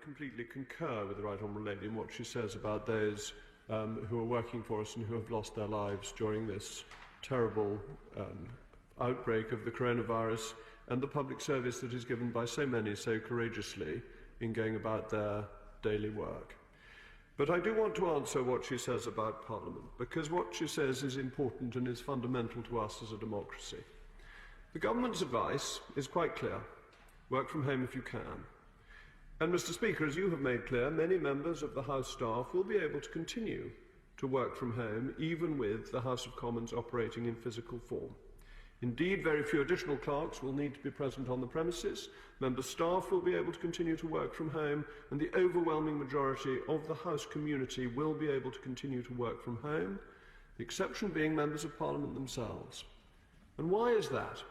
completely concur with the Right Honourable Lady in what she says about those who are working for us and who have lost their lives during this terrible outbreak of the coronavirus, and the public service that is given by so many so courageously in going about their daily work. But I do want to answer what she says about Parliament, because what she says is important and is fundamental to us as a democracy. The government's advice is quite clear. Work from home if you can. And, Mr. Speaker, as you have made clear, many members of the House staff will be able to continue to work from home, even with the House of Commons operating in physical form. Indeed, very few additional clerks will need to be present on the premises. Member staff will be able to continue to work from home, and the overwhelming majority of the House community will be able to continue to work from home, the exception being members of Parliament themselves. And why is that?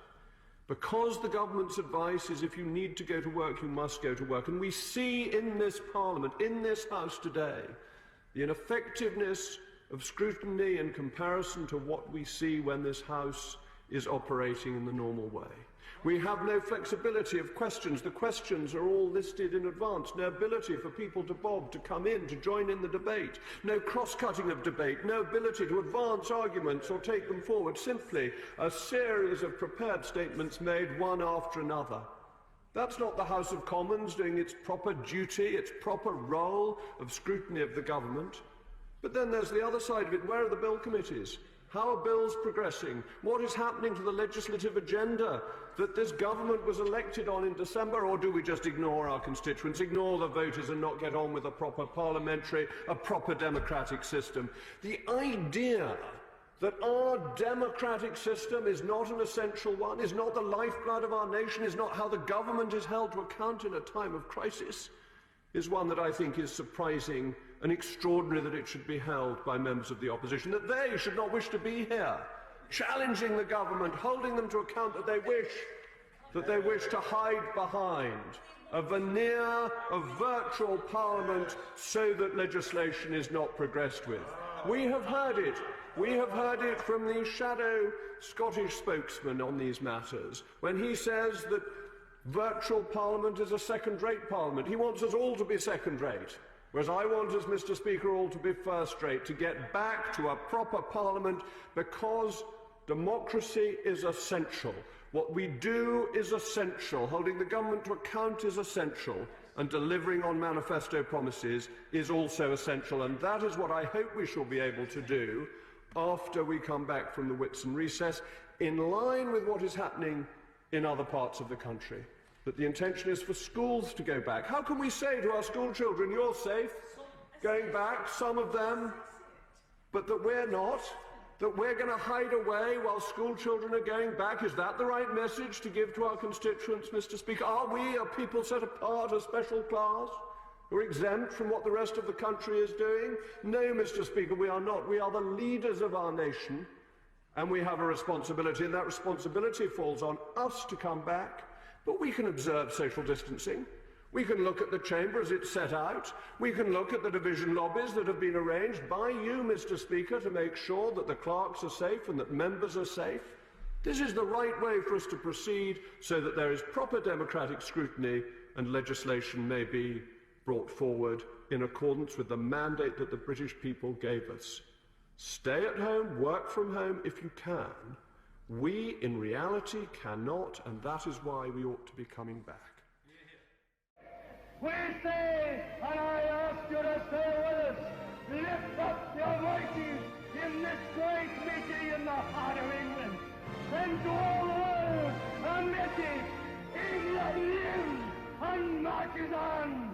Because the government's advice is if you need to go to work, you must go to work. And we see in this Parliament, in this House today, the ineffectiveness of scrutiny in comparison to what we see when this House is operating in the normal way. We have no flexibility of questions. The questions are all listed in advance. No ability for people to bob, to come in, to join in the debate. No cross-cutting of debate. No ability to advance arguments or take them forward. Simply a series of prepared statements made one after another. That's not the House of Commons doing its proper duty, its proper role of scrutiny of the government. But then there's the other side of it. Where are the bill committees? How are bills progressing? What is happening to the legislative agenda that this government was elected on in December? Or do we just ignore our constituents, ignore the voters and not get on with a proper parliamentary, a proper democratic system? The idea that our democratic system is not an essential one, is not the lifeblood of our nation, is not how the government is held to account in a time of crisis, is one that I think is surprising and extraordinary that it should be held by members of the opposition, that they should not wish to be here, challenging the government, holding them to account that they wish to hide behind a veneer of virtual parliament so that legislation is not progressed with. We have heard it. We have heard it from the shadow Scottish spokesman on these matters, when he says that virtual parliament is a second-rate parliament. He wants us all to be second-rate, whereas I want us, Mr. Speaker, all to be first-rate, to get back to a proper parliament, because democracy is essential. What we do is essential. Holding the government to account is essential, and delivering on manifesto promises is also essential. And that is what I hope we shall be able to do after we come back from the Whitsun recess, in line with what is happening in other parts of the country, that the intention is for schools to go back. How can we say to our school children, you're safe going back, some of them, but that we're not, that we're going to hide away while school children are going back? Is that the right message to give to our constituents, Mr. Speaker? Are we a people set apart, a special class, who are exempt from what the rest of the country is doing? No, Mr. Speaker, we are not. We are the leaders of our nation, and we have a responsibility, and that responsibility falls on us to come back. But we can observe social distancing. We can look at the chamber as it's set out. We can look at the division lobbies that have been arranged by you, Mr. Speaker, to make sure that the clerks are safe and that members are safe. This is the right way for us to proceed, so that there is proper democratic scrutiny and legislation may be brought forward in accordance with the mandate that the British people gave us. Stay at home, work from home if you can. We, in reality, cannot, and that is why we ought to be coming back. We say, and I ask you to stay with us, lift up your voices in this great meeting in the heart of England, and to all the world a message: England lives and marches on.